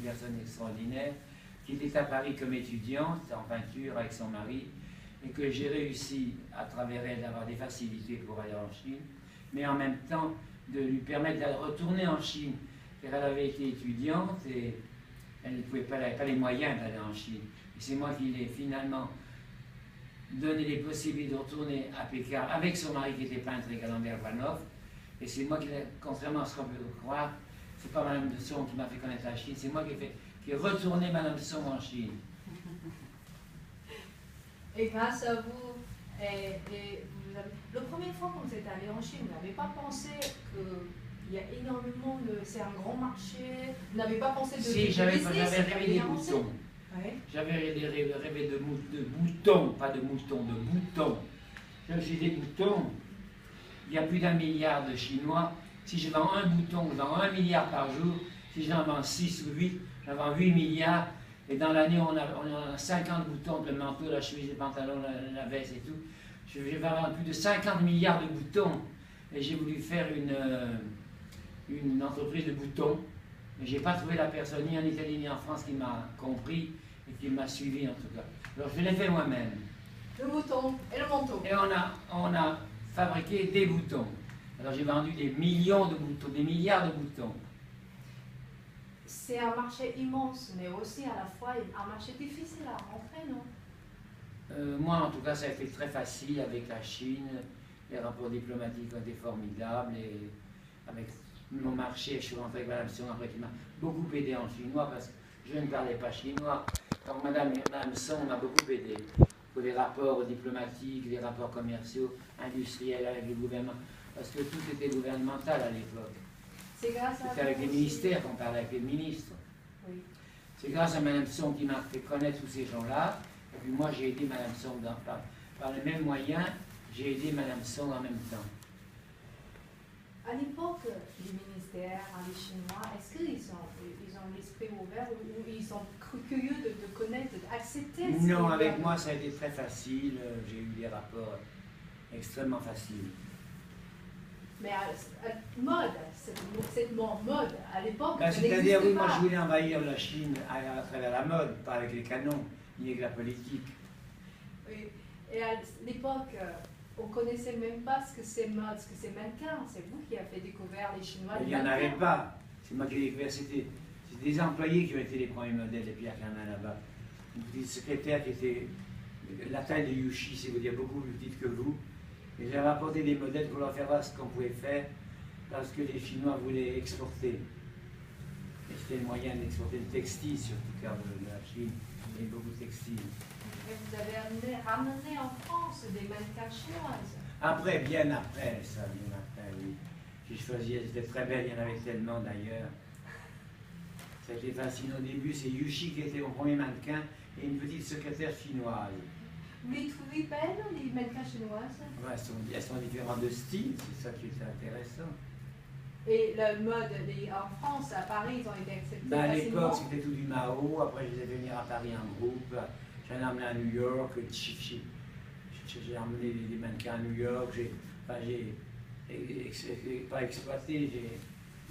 une personne extraordinaire, qui était à Paris comme étudiante en peinture avec son mari, et que j'ai réussi à travers elle d'avoir des facilités pour aller en Chine, mais en même temps de lui permettre de retourner en Chine, car elle avait été étudiante et elle n'avait pas les moyens d'aller en Chine. Et c'est moi qui l'ai finalement donné les possibilités de retourner à Pékin avec son mari qui était peintre également Berbanov. Et c'est moi qui, contrairement à ce qu'on peut croire, c'est pas Madame de Song qui m'a fait connaître la Chine, c'est moi qui ai retourné Madame de Song en Chine. Et grâce à vous, la première fois quand vous êtes allé en Chine, vous n'avez pas pensé qu'il y a énormément c'est un grand marché, vous n'avez pas pensé de... Si, j'avais rêvé des boutons. Ouais. J'avais rêvé de boutons, pas de moutons, de boutons. J'ai des boutons. Il y a plus d'1 milliard de Chinois. Si je vends un bouton, je vends 1 milliard par jour. Si j'en vends 6 ou 8, j'en vends 8 milliards. Et dans l'année, on a 50 boutons, le manteau, la chemise, les pantalons, la veste et tout. Je vais vendre plus de 50 milliards de boutons. Et j'ai voulu faire une entreprise de boutons. Mais je n'ai pas trouvé la personne, ni en Italie, ni en France, qui m'a compris et qui m'a suivi en tout cas. Alors je l'ai fait moi-même. Le bouton et le manteau. Et on a fabriqué des boutons. Alors j'ai vendu des millions de boutons, des milliards de boutons. C'est un marché immense, mais aussi à la fois un marché difficile à rentrer, non? Moi, en tout cas, ça a été très facile avec la Chine. Les rapports diplomatiques ont été formidables. Et avec mon marché, je suis rentré avec Madame Song après qui m'a beaucoup aidé en chinois parce que je ne parlais pas chinois. Donc Madame Song m'a beaucoup aidé pour les rapports diplomatiques, les rapports commerciaux, industriels avec le gouvernement. Parce que tout était gouvernemental à l'époque. C'est grâce à... C'était avec les ministères qu'on parlait avec les ministres. Oui. C'est grâce à Madame Song qui m'a fait connaître tous ces gens-là. Et puis moi, j'ai aidé Madame Song par les mêmes moyens. J'ai aidé Madame Song en même temps. À l'époque, les ministères, les Chinois, est-ce qu'ils ont l'esprit ouvert ou ils sont curieux de connaître, d'accepter? Non, avec moi, ça a été très facile. J'ai eu des rapports extrêmement faciles. Mais mode, cette mode, à l'époque, c'est-à-dire, oui, moi je voulais envahir la Chine à travers la mode, pas avec les canons, ni avec la politique. Oui. Et à l'époque, on ne connaissait même pas ce que c'est mode, ce que c'est mannequin. C'est vous qui avez découvert les Chinois. Il n'y en avait pas. C'est moi qui l'ai découvert. C'était des employés qui ont été les premiers modèles, et puis il y en a là-bas. Une petite secrétaire qui était la taille de Yushi, c'est vous dire beaucoup plus petite que vous. Et j'avais apporté des modèles pour leur faire voir ce qu'on pouvait faire, parce que les Chinois voulaient exporter. Et c'était le moyen d'exporter le textile, surtout car la Chine, il y a beaucoup de textiles. Et vous avez ramené en France des mannequins chinoises. Après, bien après, ça, bien après, oui. J'ai choisi, elles étaient très belles, il y en avait tellement d'ailleurs. Ça a été fascinant au début, c'est Yushi qui était mon premier mannequin et une petite secrétaire chinoise. Vous les trouvez belles, les mannequins chinoises? Ouais, elles sont différentes de style, c'est ça qui est intéressant. Et la mode en France, à Paris, ils ont été acceptés À facilement? l'époque, c'était tout du Mao, après je les ai fait venir à Paris en groupe, j'en ai emmené à New York, j'ai emmené des mannequins à New York, j'ai pas exploité, j'ai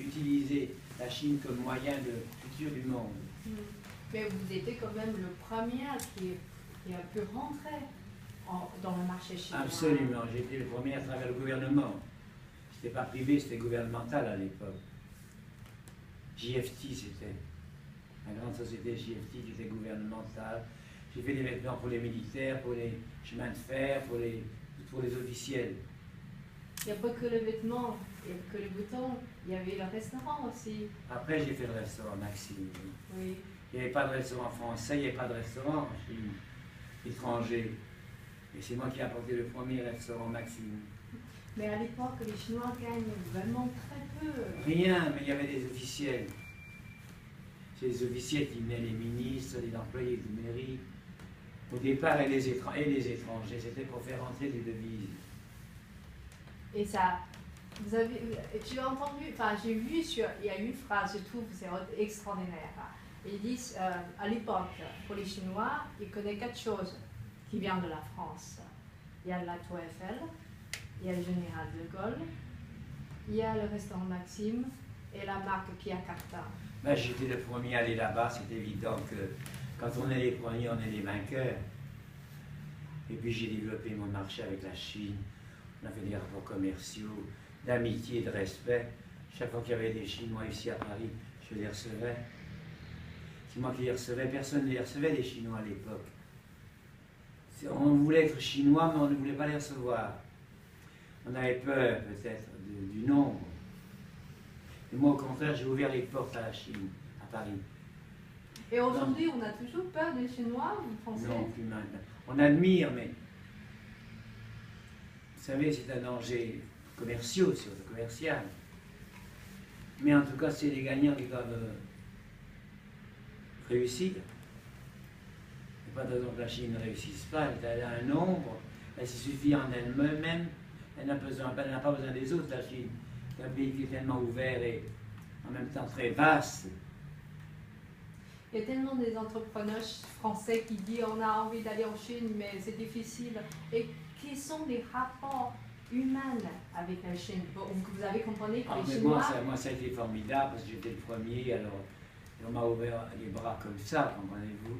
utilisé la Chine comme moyen de futur du monde. Mais vous étiez quand même le premier qui a pu rentrer dans le marché chinois. Absolument, j'ai été le premier à travers le gouvernement. C'était pas privé, c'était gouvernemental à l'époque. JFT, c'était la grande société JFT qui était gouvernementale. J'ai fait des vêtements pour les militaires, pour les chemins de fer, pour les officiels. Il n'y a pas que les vêtements, il n'y a que les boutons, il y avait le restaurant aussi. Après, j'ai fait le restaurant Maxime. Oui. Il n'y avait pas de restaurant français, il n'y avait pas de restaurant étranger. Et c'est moi qui ai apporté le premier restaurant Maxime. Mais à l'époque, les Chinois gagnent vraiment très peu. Rien, mais il y avait des officiels. C'est les officiels qui venaient, les ministres, les employés de mairie. Au départ, et les étrangers, c'était pour faire entrer des devises. Et ça, tu as entendu, enfin j'ai vu il y a une phrase, je trouve c'est extraordinaire. Ils disent, à l'époque, pour les Chinois, ils connaissent quatre choses qui viennent de la France. Il y a la Tour Eiffel, il y a le général de Gaulle, il y a le restaurant Maxime et la marque Pierre Cardin. Ben, j'étais le premier à aller là-bas, c'est évident que quand on est les premiers, on est les vainqueurs. Et puis j'ai développé mon marché avec la Chine. On avait des rapports commerciaux, d'amitié, de respect. Chaque fois qu'il y avait des Chinois ici à Paris, je les recevais. C'est moi qui les recevais. Personne ne les recevait, les Chinois, à l'époque. On voulait être Chinois, mais on ne voulait pas les recevoir. On avait peur, peut-être, du nombre. Et moi, au contraire, j'ai ouvert les portes à la Chine, à Paris. Et aujourd'hui, on a toujours peur des Chinois, vous pensez? Non, plus maintenant. On admire, mais vous savez, c'est un danger commercial, commercial. Mais en tout cas, c'est les gagnants qui doivent réussir. Il n'y a pas de raison que la Chine ne réussisse pas. Elle a un nombre, elle se suffit en elle-même, elle n'a pas besoin des autres, la Chine. C'est un pays qui est tellement ouvert et en même temps très vaste. Il y a tellement des entrepreneurs français qui disent on a envie d'aller en Chine, mais c'est difficile. Et quels sont les rapports humains avec la Chine? Vous avez compris que les Chinois... Moi, ça a été formidable parce que j'étais le premier, alors on m'a ouvert les bras comme ça, comprenez-vous.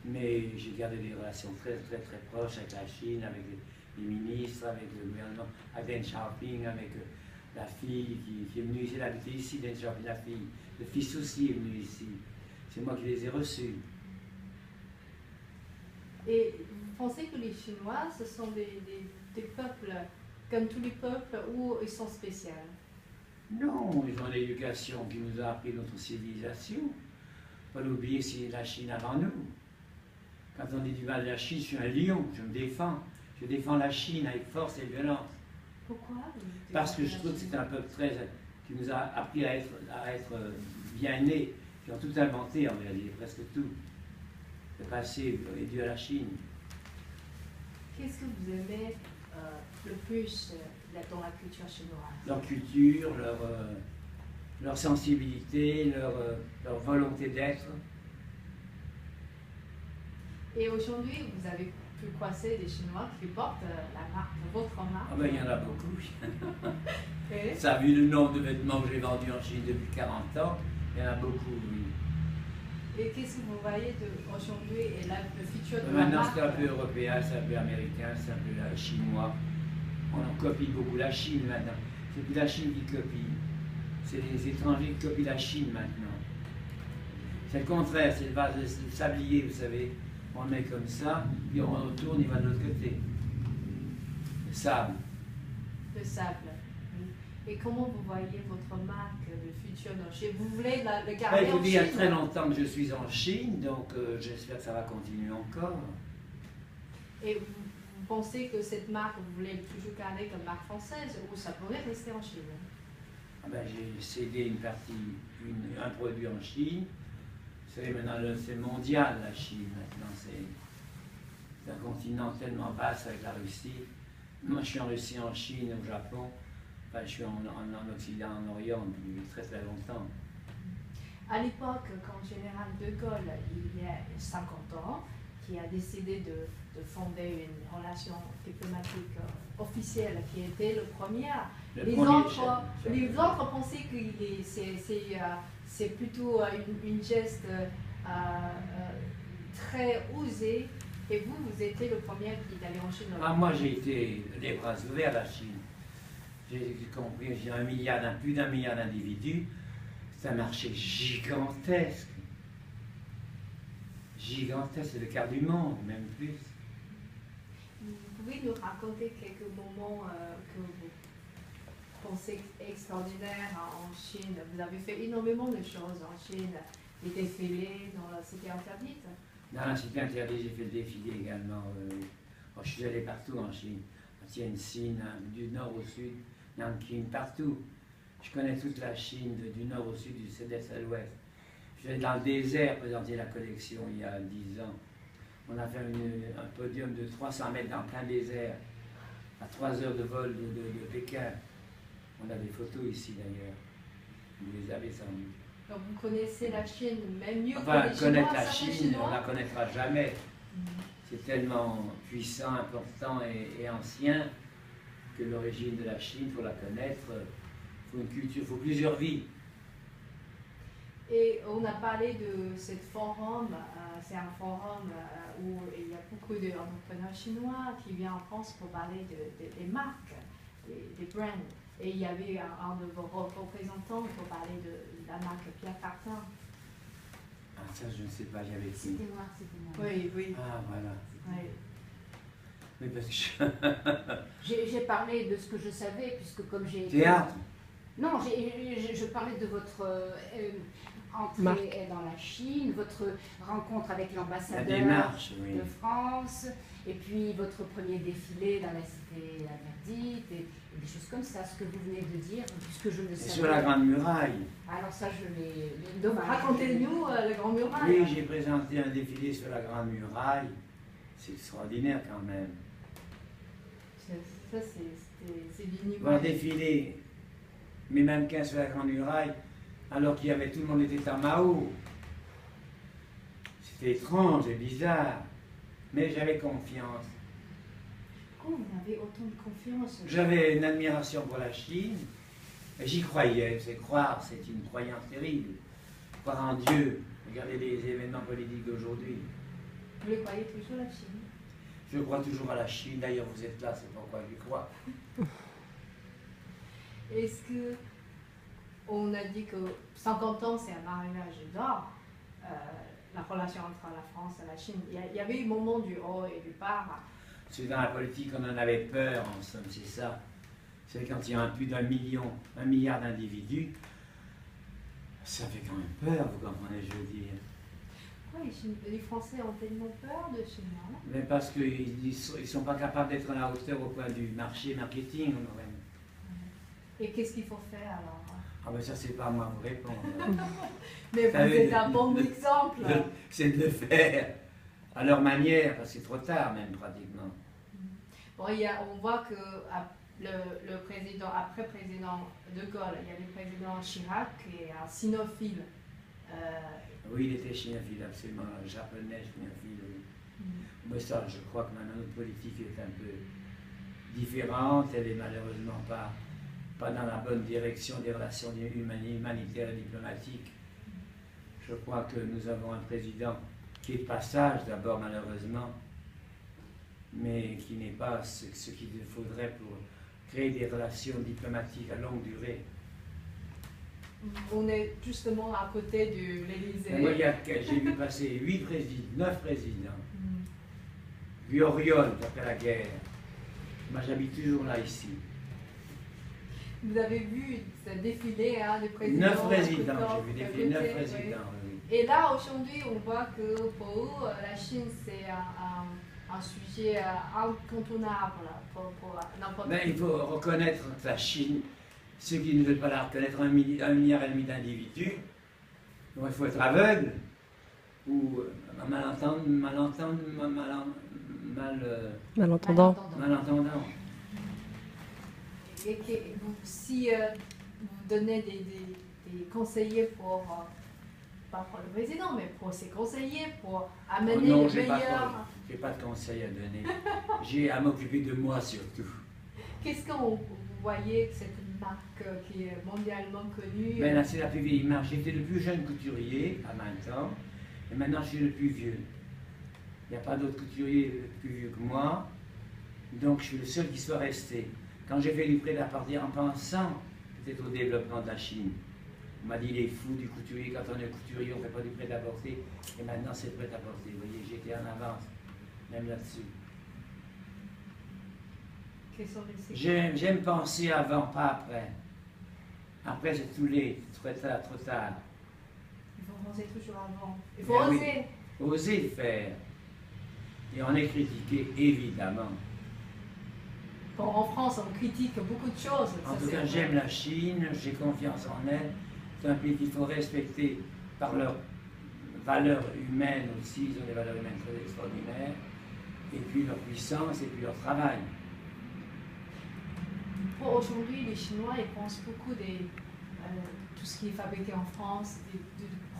Mais j'ai gardé des relations très proches avec la Chine, avec les ministres, avec le gouvernement, avec Deng Xiaoping, avec la fille qui est venue ici, elle habitait ici, Deng Xiaoping, la fille. Le fils aussi est venu ici. C'est moi qui les ai reçus. Et vous pensez que les Chinois, ce sont des peuples, comme tous les peuples, où ils sont spéciaux? Non, ils ont l'éducation qui nous a appris notre civilisation. Pas l'oublier, c'est la Chine avant nous. Quand on dit du mal de la Chine, je suis un lion, je me défends. Je défends la Chine avec force et violence. Pourquoi? Parce que je trouve que c'est un peuple qui nous a appris à être bien nés, qui ont tout inventé en réalité, presque tout. Le passé est dû à la Chine. Qu'est-ce que vous aimez le plus dans la culture chinoise? Leur culture, leur sensibilité, leur volonté d'être. Et aujourd'hui, vous avez pu croiser des Chinois qui portent votre marque? Ah ben, il y en a beaucoup. Ça a vu le nombre de vêtements que j'ai vendus en Chine depuis 40 ans. Il y en a beaucoup, oui. Et qu'est-ce que vous voyez aujourd'hui et là, le futur de la maintenant, marque? c'est un peu européen, c'est un peu américain, c'est un peu chinois. On en copie beaucoup la Chine maintenant. C'est plus la Chine qui copie. C'est les étrangers qui copient la Chine maintenant. C'est le contraire, c'est le vase de sablier, vous savez. On le met comme ça, puis on retourne, il va de l'autre côté. Le sable. Le sable. Et comment vous voyez votre marque, le futur dans Chine? Vous voulez le garder en Chine? Il y a très longtemps que je suis en Chine, donc j'espère que ça va continuer encore. Et vous pensez que cette marque, vous voulez toujours garder comme marque française ou ça pourrait rester en Chine? Ah ben, j'ai cédé une partie, un produit en Chine. Vous savez, maintenant, c'est mondial, la Chine. Maintenant, c'est un continent tellement vaste avec la Russie. Moi, je suis en Russie, en Chine, au Japon. Enfin, je suis en Occident, en Orient depuis très longtemps. À l'époque, quand le général de Gaulle, il y a 50 ans, qui a décidé de fonder une relation diplomatique officielle, qui était le premier. Les autres pensaient que c'est plutôt une geste très osée. Et vous étiez le premier qui est allé en Chine. Ah, moi, j'ai été les bras ouverts à la Chine. J'ai compris, j'ai plus d'un milliard d'individus. C'est un marché gigantesque. Gigantesque, c'est le quart du monde, même plus. Vous pouvez nous raconter quelques moments que vous pensez extraordinaires en Chine? Vous avez fait énormément de choses en Chine. Les défilés dans la cité interdite? Dans la cité interdite, j'ai fait le défilé également. Je suis allé partout en Chine. À Tianjin, du nord au sud, Nanking, partout. Je connais toute la Chine, du nord au sud, du sud-est à l'ouest. Je suis allé dans le désert présenter la collection il y a 10 ans. On a fait un podium de 300 mètres dans plein désert, à 3 heures de vol de Pékin. On a des photos ici d'ailleurs. Vous les avez sans doute. Donc vous connaissez la Chine même mieux enfin, que les connaître Chinois, la Chine, Chinois. on ne la connaîtra jamais. C'est tellement puissant, important et ancien que l'origine de la Chine, pour la connaître, il faut une culture, il faut plusieurs vies. Et on a parlé de ce forum, c'est un forum où il y a beaucoup d'entrepreneurs chinois qui viennent en France pour parler des marques, des brands. Et il y avait un de vos représentants pour parler de la marque Pierre Cardin. Ah, ça, je ne sais pas, j'avais qui. C'était moi, c'était moi. Oui, oui. Ah, voilà. Oui. Mais parce que J'ai parlé de ce que je savais, puisque comme j'ai... Théâtre. Non, je parlais de votre entrée Marc. dans la Chine, votre rencontre avec La l'ambassadeur démarche, oui. de France, et puis votre premier défilé dans la cité interdite, et des choses comme ça, ce que vous venez de dire, puisque je le Et savais. sur la Grande Muraille. Alors ça, je l'ai... Donc dommage. racontez-nous le Grand Muraille. Oui, j'ai présenté un défilé sur la Grande Muraille. C'est extraordinaire quand même. Ça, c'est d'une Voir image. défiler mes mannequins sur la Grande Muraille alors qu'il y avait tout le monde était à Mao. C'était étrange et bizarre, mais j'avais confiance. Pourquoi vous avez autant de confiance? J'avais une admiration pour la Chine, et j'y croyais. C'est croire, c'est une croyance terrible. Croire en Dieu. Regardez les événements politiques d'aujourd'hui. Vous les croyez toujours, la Chine? Je crois toujours à la Chine. D'ailleurs, vous êtes là, c'est pourquoi j'y crois. Est-ce que on a dit que 50 ans c'est un mariage d'or, la relation entre la France et la Chine? Il y avait eu un moment du haut et du bas. C'est dans la politique, on en avait peur, en somme, c'est ça. C'est quand il y a plus d'un milliard d'individus, ça fait quand même peur, vous comprenez, je veux dire. Pourquoi les Français ont tellement peur de Chinois là? Mais parce qu'ils ne sont pas capables d'être à la hauteur au point du marché marketing, on aurait. Et qu'est-ce qu'il faut faire alors? Ah ben ça, c'est pas à moi de vous répondre. Mais vous savez, êtes un bon exemple. C'est de le faire à leur manière, parce que c'est trop tard même, pratiquement. Bon, on voit que le président, après président De Gaulle, il y a le président Chirac qui est un sinophile. Oui, il était chinophile, absolument, japonais, chinophile, oui. Mais ça, je crois que maintenant notre politique est un peu différente, elle est malheureusement pas dans la bonne direction des relations humanitaires et diplomatiques. Je crois que nous avons un président qui est de passage d'abord malheureusement, mais qui n'est pas ce qu'il faudrait pour créer des relations diplomatiques à longue durée. On est justement à côté de l'Élysée. Moi, j'ai vu passer 9 présidents. Vu Oriol après la guerre. Moi, j'habite toujours là, ici. Vous avez vu ce défilé des présidents? 9 présidents, j'ai vu à défiler 9 côté, présidents. oui. Oui. Et là, aujourd'hui, on voit que pour eux, la Chine, c'est un sujet incontournable pour n'importe Mais il faut reconnaître que la Chine, ceux qui ne veulent pas la reconnaître, 1,5 milliard d'individus, donc il faut être aveugle ou Malentendant. malentendant. Et si vous donnez des conseillers pour, pas pour le président, mais pour ses conseillers, pour amener non, le j'ai meilleur. pas de conseils à donner. J'ai à m'occuper de moi surtout. Qu'est-ce que vous voyez, cette marque qui est mondialement connue? Ben là, c'est la plus vieille marque. J'étais le plus jeune couturier à 20 ans, et maintenant je suis le plus vieux. Il n'y a pas d'autre couturier plus vieux que moi, donc je suis le seul qui soit resté. Quand j'ai fait du prêt-à-porter en pensant peut-être au développement de la Chine, on m'a dit il est fou du couturier, quand on est couturier on ne fait pas du prêt-à-porter, et maintenant c'est le prêt-à-porter. Vous voyez, j'étais en avance, même là-dessus. Quels sont les secrets? J'aime penser avant, pas après. Après c'est trop laid, trop tard. Il faut penser toujours avant. Il faut Ben oui. oser. Oser le faire. Et on est critiqué, évidemment. Bon, en France, on critique beaucoup de choses. En ça, tout c'est cas, vrai. j'aime la Chine, j'ai confiance en elle. C'est un pays qu'il faut respecter par leurs valeurs humaines aussi. Ils ont des valeurs humaines très extraordinaires. Et puis leur puissance et puis leur travail. Pour aujourd'hui, les Chinois, ils pensent beaucoup tout ce qui est fabriqué en France, des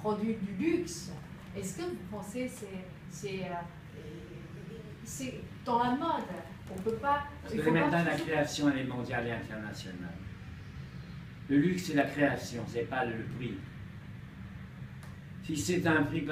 produits du luxe. Est-ce que vous pensez que c'est dans la mode? On peut pas. Parce il que faut pas maintenant, la toujours- création, elle est mondiale et internationale. Le luxe, c'est la création, c'est pas le prix. Si c'est un prix